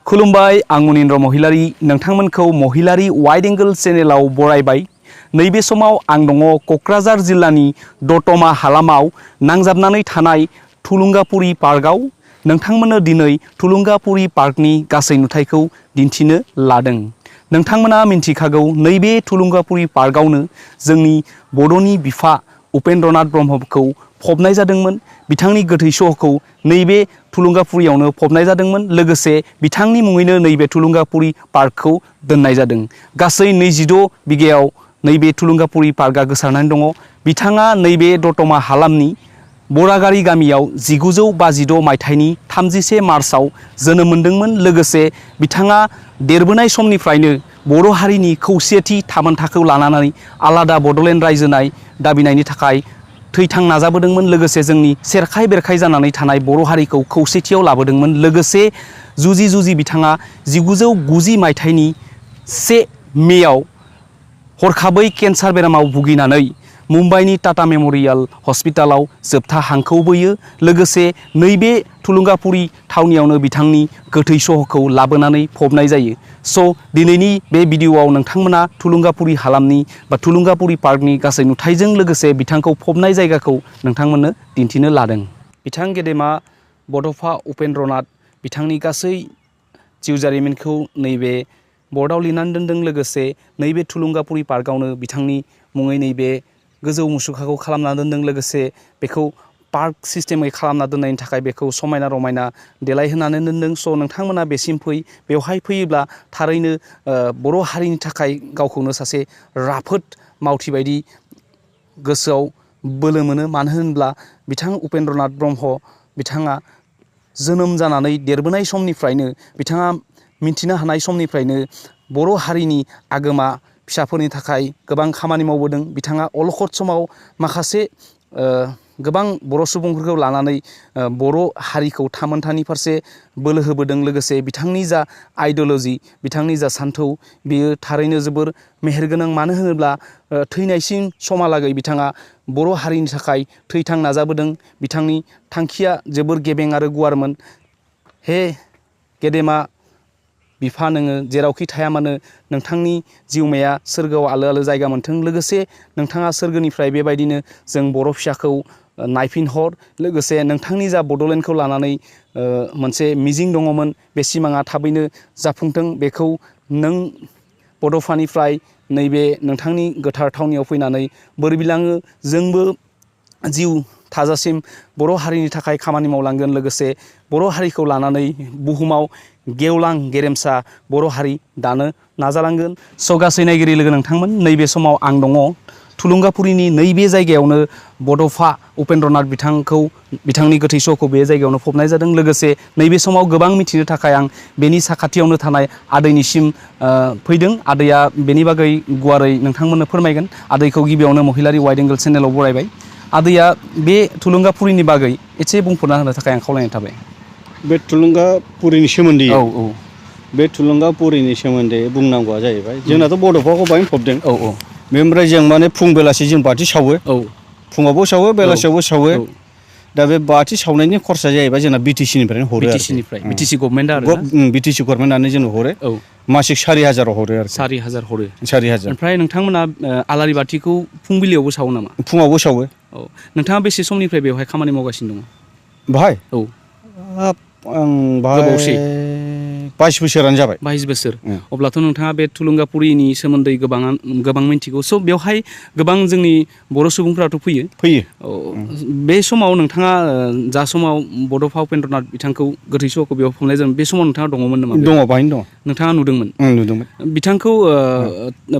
खुलुमबाय आं मुनिन्द्र महिलारी नोंथांमोनखौ महिलारी wide angle चेनेलाव बरायबाय। नैबे समाव आं दङ क'क्राझार जिल्लानि दतमा हालामाव नांजाबनानै थानाय थुलुंगापुरी पार्कआव। नोंथांमोननो दिनै थुलुंगापुरी पार्कनि गासै नुथायखौ दिन्थिनो लादों। नोंथांमोना मिन्थिखागौ नैबे थुलुंगापुरी पार्कआवनो जोंनि बड'नि बिफा उपेन्द्रनाथ ब्रह्मखौ फबनाय जादोंमोन। बिथांनि गोथै सहखौ नैबे थुलुंगापुरीयावनो फबनाय जादोंमोन। लोगोसे बिथांनि मुङैनो नैबे थुलुंगापुरी पार्कखौ दोननाय जादों। गासै 26 बिघायाव नैबे थुलुंगापुरी पार्कआ गोसारनानै दङ। बिथाङा नैबे दतमा हालामनि बरागारि गामियाव 1952 मायथाइनि 31 मार्चआव जोनोम मोनदोंमोन। लोगोसे बिथाङा देरबोनाय समनिफ्रायनो बर' हारिनि खौसेथि थामोनथाखौ लानानै आलादा बड'लेण्ड रायजोनाय दाबिनायनि थाखाय थैथां नाजाबोदोंमोन। लोगोसे जोंनि सेरखाय बेरखाय जानानै थानाय बर' हारिखौ खौसेथियाव लाबोदोंमोन। लोगोसे जुजि बिथाङा 1990 मायथाइनि 1 मेआव हरखाबै केन्सार बेरामाव भुगिनानै मुम्बाइनि टाटा मेम'रियेल हस्पिटालाव जोबथा हांखौ बोयो। लोगोसे नैबे थुलुंगापुरी थावनियावनो बिथांनि गोथै सहखौ लाबोनानै फबनाय जायो। स' दिनैनि बे भिडिअ'आव नोंथांमोना थुलुंगापुरी हालामनि बा थुलुंगापुरी पार्कनि गासै नुथायजों लोगोसे बिथांखौ फबनाय जायगाखौ नोंथांमोननो दिन्थिनो लादों। बिथां गेदेमा बड'फा उपेन्द्रनाथ बिथांनि गासै जिउ जारिमिनखौ नैबे बर्डआव लिरनानै दोनदों। लोगोसे नैबे थुलुंगापुरी पार्कआवनो बिथांनि मुङै नैबे गोजौ मुसुखाखौ खालामना दोनदों। लोगोसे बेखौ पार्क सिस्टेमै खालामना दोननायनि थाखाय बेखौ समायना रमायना देलायहोनानै दोनदों। स' नोंथांमोना बेसिम बेवहाय फैयोब्ला थारैनो बर' हारिनि थाखाय गावखौनो सासे राफोद मावथि बायदि गोसोआव बोलो मोनो। मानो होनब्ला बिथां उपेन्द्रनाथ ब्रह्म बिथाङा जोनोम जानानै देरबोनाय समनिफ्रायनो बिथाङा मिन्थिनो हानाय समनिफ्रायनो बर' हारिनि आगोमा फिसाफोरनि थाखाय गोबां खामानि मावबोदों। बिथाङा अलखद समाव माखासे गोबां बर' सुबुंफोरखौ लानानै बर' हारिखौ थामोनथानि फारसे बोलो होबोदों। लोगोसे बिथांनि जा आइडिय'ल'जि बिथांनि जा सान्थौ बेयो थारैनो जोबोर मेहेरगोनां। मानो होनोब्ला थैनायसिम समहालागै बिथाङा बर' हारिनि थाखाय थैथां नाजाबोदों। बिथांनि थांखिया जोबोर गेबें आरो गुवारमोन। हे गेदेमा बिफा, नोङो जेरावखि थाया मानो नोंथांनि जिउमाया सोरगोआव आलो आलो जायगा मोन्थों। लोगोसे नोंथाङा सोरगोनिफ्राय बेबायदिनो जों बर' फिसाखौ नायफिनहर। लोगोसे नोंथांनि जा बड'लेण्डखौ लानानै मोनसे मिजिं दङमोन बे सिमाङा थाबैनो जाफुंथों। बेखौ नों बड'फानिफ्राय नैबे नोंथांनि गोथार थावनियाव फैनानै बोर बिलाङो। जोंबो जिउ थाजासिम बर' हारिनि थाखाय खामानि मावलांगोन। लोगोसे बर' हारिखौ लानानै बुहुमाव गेवलां गेरेमसा बर' हारि दानो नाजालांगोन। स' गासै नायगिरि लोगो नोंथांमोन, नैबे समाव आं दङ थुलुंगापुरीनि नैबे जायगायावनो बड'फा उपेन्द्रनाथ बिथांखौ बिथांनि गोथै सहखौ बे जायगायावनो फबनाय जादों। लोगोसे नैबे समाव गोबां मिथिनो थाखाय आं बेनि साखाथियावनो थानाय आदैनिसिम फैदों। आदैया बेनि बागै गुवारै नोंथांमोननो फोरमायगोन। आदैखौ गिबियावनो महिलारी वाइड एंगल चेनेलाव बरायबाय। आदैया बे थुलुंगापुरीनि बागै एसे बुंफोरना होनो थाखाय आं खावलायनाय थाबाय। बे थुलुंगापुरीनि सोमोन्दै औ बे थुलुंगापुरीनि सोमोन्दै बुंनांगौआ जाहैबाय जोंनाथ' बड'फाखौ बाहायनो फबदों। औ बेनिफ्राय जों माने फुं बेलासि जों बाथि सावो। औ फुङावबो सावो बेलासियावबो सावो। औ दा बे बाथि सावनायनि खरसा जाहैबाय जोंना BTC निफ्रायनो हरो आरोखि। BTC गभर्नमेन्टआ आरो BTC गभर्नमेन्टआनो जोंनो हरो। औ मासिक 4000 हरो आरोखि। 4000 हरो। 4000। ओमफ्राय नोंथांमोना आलारि बाथिखौ फुंबिलियावबो सावो नामा? फुङावबो सावो। औ, नोंथाङा बेसे समनिफ्राय बेवहाय खामानि मावगासिनो दङ? बाहाय? औ, आं बाहाय गोबावसै 22 बोसोरानो जाबाय। 22 बोसोर। अब्लाथ' नोंथाङा बे थुलुंगापुरीनि सोमोन्दै गोबां मिन्थिगौ। स' बेवहाय गोबां जोंनि बर' सुबुंफोराथ' फैयो। औ, बे समाव नोंथाङा जा समाव बड'फा उपेन्द्रनाथ बिथांखौ गोथै सहखौ बेयाव फबनाय जादों बे समाव नोंथाङा दङमोन नामा? दङ, बाहायनो दङ। नोंथाङा नुदोंमोन? नुदोंमोन। बिथांखौ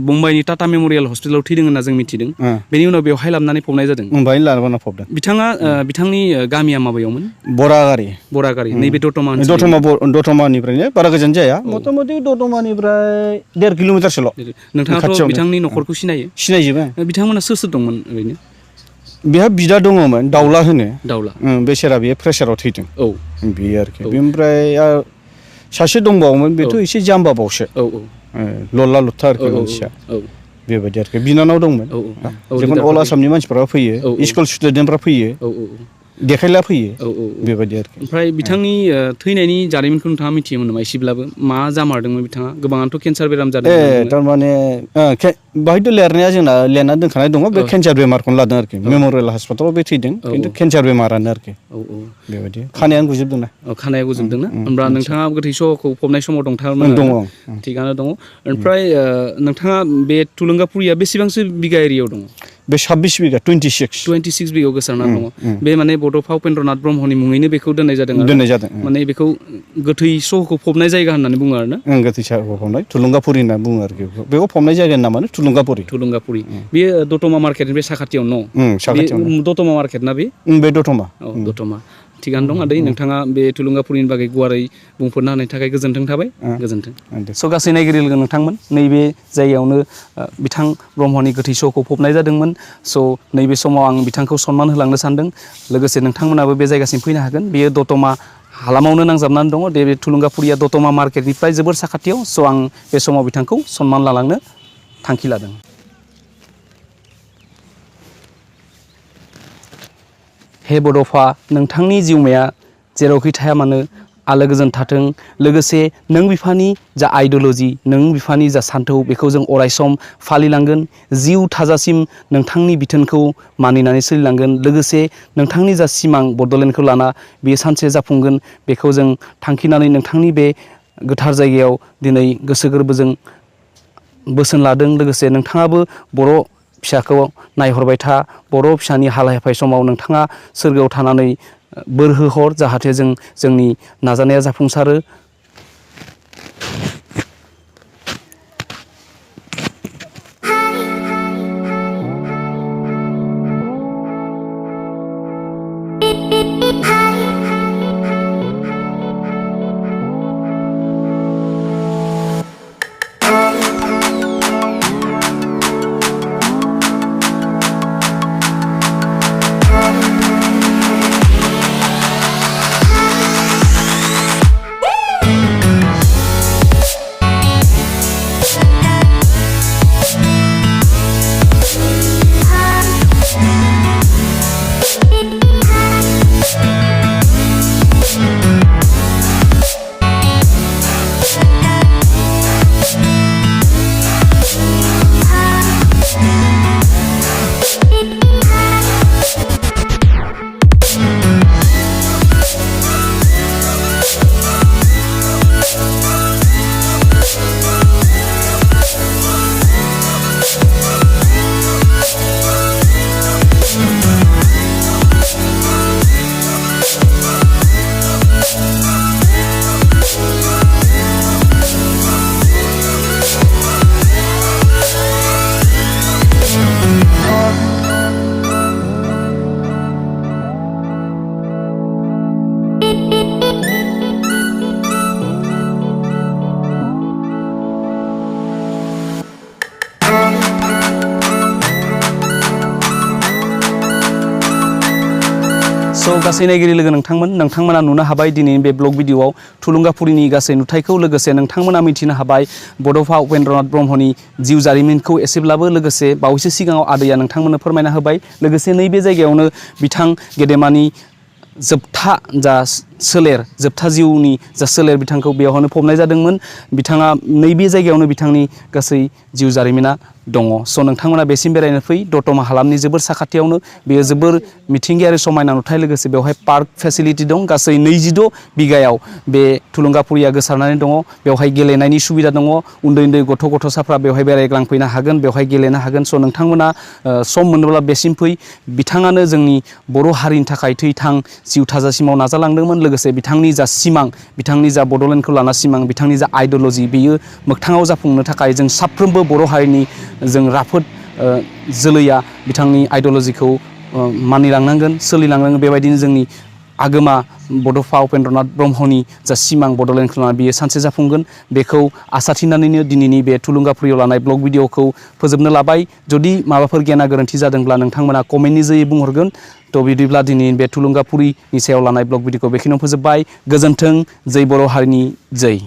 मुम्बाइनि टाटा मेम'रियेल हस्पिटालाव थैदों होनना जों मिथिदों। बेनि उनाव बेवहाय लाबोनानै फबनाय जादों। बेहायनो लाबोना फबदों। बिथाङा बिथांनि गामिया माबायावमोन? बरागारि। नैबे दतमा ओनसोलनि। दतमानिफ्रायनो बारा गोजान जाया। मथा मथि दतमानिफ्राय 1.5 किल'मिटारसोल'। नोंथाङाथ' बिथांनि न'खरखौ सिनायो? सिनायजोबो। बिथांमोना सोर दंमोन ओरैनो? बेहा बिदा दङमोन, दाउला होनो। दाउला। बेसेरा बेयो प्रेसाराव थैदों। औ, बेयो आरोखि। बेनिफ्राय सासे दंबावोमोन, बेथ' एसे जाम्बा बावसो। औ लरला लरथा आरोखि मानसिया। बेबायदि आरोखि। बिनानाव दंमोन। औ जिखुनु अल आसामनि मानसिफ्रा फैयो। स्कुल स्टुडेन्टफ्रा फैयो। देखायला फैयो औ औ बेबायदि आरोखि। ओमफ्राय बिथांनि थैनायनि जारिमिनखौ नोंथाङा मिथियोमोन नामा एसेब्लाबो मा जामारदोंमोन बिथाङा गोबाङाथ' केन्सार बेराम जादों थारमाने बाहायथ' लिरनाया जोंना लिरना दोनखानाय दङ बे केन्सार बेमारखौनो लादों आरोखि मेम'रियेल हस्पिटालाव बे थैदों खिन्थु केन्सार बेमारानो आरोखि बेबायदि खानायानो गुजोबदोंना खानाया गुजोबदोंना होमब्ला नोंथाङा गोथै सहखौ फबनाय समाव दंथारोमोन दङ थिगानो दङ ओमफ्राय नोंथाङा बे थुलुंगाफुरिया बेसेबांसो बिगा एरियायाव दङ बे 26 बिगा 26 बिगायाव गोसारनानै दङ बे माने बड'फा उपेन्द्रनाथ ब्रह्मनि मुङैनो बेखौ दोननाय जादों माने बेखौ गोथै सहखौ फबनाय जायगा होननानै बुङो आरोना गोथै सहखौ फबनाय थुलुंगाफुरि होनना बुङो आरोखि बेखौ फबनाय जायगानि नामानो थुलुंगाफुरि बेयो दतमा मार्केटनि बे साखाथियावनो न' दतमा मार्केट ना बे दतमा दतमा थिगानो दं आदै नोंथाङा बे थुलुंगाफुरिनि बागै गुवारै बुंफोरनो होनायनि थाखाय गोजोन्थों थाबाय गोजोन्थों स' गासै नायगिरि लोगो नोंथांमोन नैबे जायगायावनो बिथां ब्रह्मनि गोथै सहखौ फबनाय जादोंमोन स' नैबे समाव आं बिथांखौ सनमान होलांनो सानदों लोगोसे नोंथांमोनाबो बे जायगासिम फैनो हागोन बेयो दतमा हालामावनो नांजाबनानै दङ बे थुलुंगाफुरिया दतमा मार्केटनिफ्राय जोबोर साखाथियाव स' आं बे समाव बिथांखौ सनमान लालांनो थांखि लादों हे बड'फा नोंथांनि जिउमाया जेरावखि थाया मानो आलो गोजोन थाथों लोगोसे नों बिफानि जा आइडिय'ल'जि नों बिफानि जा सान्थौ बेखौ जों अरायसम फालिलांगोन जिउ थाजासिम नोंथांनि बिथोनखौ मानिनानै सोलिलांगोन लोगोसे नोंथांनि जा सिमां बड'लेण्डखौ लाना बेयो सानसे जाफुंगोन बेखौ जों थांखिनानै नोंथांनि बे गोथार जायगायाव दिनै गोसो गोरबोजों बोसोन लादों लोगोसे नोंथाङाबो बर' फिसाखौ नायहरबाय था बर' फिसानि हालाय हाफाय समाव नोंथाङा सोरगोआव थानानै बोर होहर जाहाथे जोंनि नाजानाया जाफुंसारो गासै नायगिरि लोगो नोंथांमोना नुनो हाबाय दिनैनि बे ब्लग भिडिअआव थुलुंगाफुरिनि गासै नुथायखौ लोगोसे नोंथांमोना मिथिनो हाबाय बड'फा उपेन्द्रनाथ ब्रह्मनि जिउ जारिमिनखौ एसेब्लाबो लोगोसे बावैसो सिगाङाव आदैया नोंथांमोननो फोरमायना होबाय लोगोसे नैबे जायगायावनो बिथां गेदेमानि जोबथा जा सोलेर जोबथा जिउनि जा सोलेर बिथांखौ बेयावनो फबनाय जादोंमोन बिथाङा नैबे जायगायावनो बिथांनि गासै जिउ जारिमिना दङ स' नोंथांमोना बेसिम बेरायनो फै दतमा हालामनि जोबोर साखाथियावनो बेयो जोबोर मिथिंगायारि समायना नुथाय लोगोसे बेवहाय पार्क फेसिलिटि दं गासै 22 बिगायाव बे थुलुंगाफुरिया गोसारनानै दङ बेवहाय गेलेनायनि सुबिदा दङ उन्दै उन्दै गथ'साफ्रा बेवहाय बेरायग्लांफैनो हागोन बेवहाय गेलेनो हागोन स' नोंथांमोना सम मोनोब्ला बेसिम फै बिथाङानो जोंनि बर' हारिनि थाखाय थैथां जिउ थाजासिमाव नाजालांदोंमोन लोगोसे बिथांनि जा सिमां बिथांनि जा बड'लेण्डखौ लाना सिमां बिथांनि जा आइडिय'ल'जि बेयो मोगथाङाव जाफुंनो थाखाय जों साफ्रोमबो बर' हारिनि जों राफोद जोलैया बिथांनि आइडिय'ल'जिखौ मानिलांनांगोन सोलिलांनांगोन बेबायदिनो जोंनि आगोमा बड'फा उपेन्द्रनाथ ब्रह्मनि जा सिमां बड'लेण्डखौ लाना बियो सानसे जाफुंगोन बेखौ आसा थिनानैनो दिनैनि बे थुलुंगाफुरियाव लानाय ब्लग भिडिअखौ फोजोबनो लाबाय जुदि माबाफोर गेना गोरोन्थि जादोंब्ला नोंथांमोना कमेन्टनि जोयै बुंहरगोन थ' बिदिब्ला दिनै बे थुलुंगाफुरिनि सायाव लानाय ब्लग भिडिअखौ बेखिनियाव फोजोबबाय गोजोन्थों जै बर' हारिनि जै